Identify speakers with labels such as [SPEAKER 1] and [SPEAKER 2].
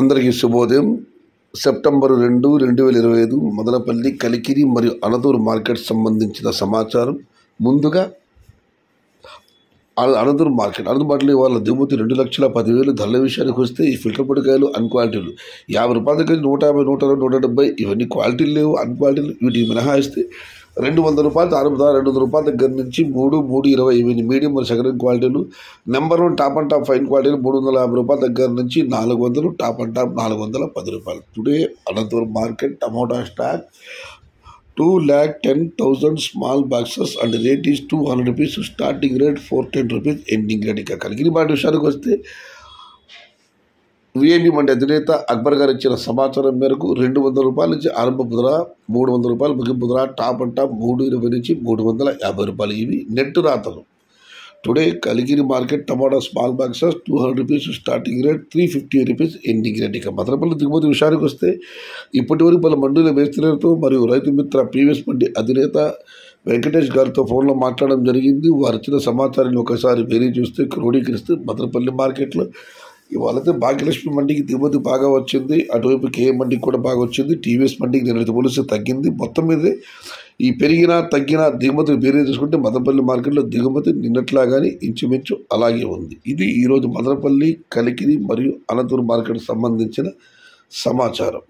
[SPEAKER 1] అందరికీ శుభోదయం. సెప్టెంబర్ 2, 2025 మదనపల్లి, కలికిరి మరియు అనదూరు మార్కెట్ సంబంధించిన సమాచారం. ముందుగా అనదూరు మార్కెట్లో వాళ్ళ దిగుమతి 2,10,000. ధరల విషయానికి వస్తే ఈ ఫిల్టర్ పొడికాయలు అన్క్వాలిటీలు 50 రూపాయల దగ్గర 150, 160, 170 ఇవన్నీ క్వాలిటీలు లేవు, అన్క్వాలిటీలు. వీటికి మినహాయిస్తే 200 రూపాయలు ఆరంభ 200 రూపాయల దగ్గర నుంచి 3, 320 ఇవన్నీ మీడియం మరియు సెకండ్ క్వాలిటీలు. Number 1 top and top fine క్వాలిటీలు 350 రూపాయల దగ్గర నుంచి 400, టాప్ అండ్ టాప్ 410 రూపాయలు. టుడే అనదూరు market tomato stock 2,10,000 small boxes and rate is 200 rupees. Starting rate 410 rupees, ending rate. ఇక కలిగిరి మాట విషయానికి వస్తే విఐబి మండి అధినేత అక్బర్ గారు ఇచ్చిన సమాచారం మేరకు 200 రూపాయల నుంచి ఆరంభ ధర, 300 రూపాయలు ముగింపు ధర, టాప్ అండ్ టాప్ 320 నుంచి 350 రూపాయలు. ఇవి నెట్ రాతలు. టుడే కలిగిరి మార్కెట్ టమాటా small boxes 200 rupees, starting rate 350 rupees, ending rate. ఇక మదనపల్లి దిగుమతి విషయానికి వస్తే ఇప్పటి వరకు పలు మండీల మేస్త్రీలతో మరియు రైతు మిత్ర పీవీఎస్ మండి అధినేత వెంకటేష్ గారితో ఫోన్లో మాట్లాడడం జరిగింది. వారు ఇచ్చిన సమాచారాన్ని ఒకసారి వేరే చూస్తే క్రోడీకరిస్తే మదనపల్లి మార్కెట్లో ఇవాళైతే భాగ్యలక్ష్మి మండికి దిగుమతి బాగా వచ్చింది. అటువైపు కేఎం మండికి కూడా బాగా వచ్చింది. టీవీఎస్ మండికి నిన్నటి పోలిస్తే తగ్గింది. మొత్తం మీదే ఈ పెరిగిన తగ్గిన దిగుమతి వేరే చూసుకుంటే మదనపల్లి మార్కెట్లో దిగుమతి నిన్నట్లాగానే ఇంచుమించు అలాగే ఉంది. ఇది ఈరోజు మదనపల్లి, కలికిరి మరియు అనదూరు మార్కెట్ సంబంధించిన సమాచారం.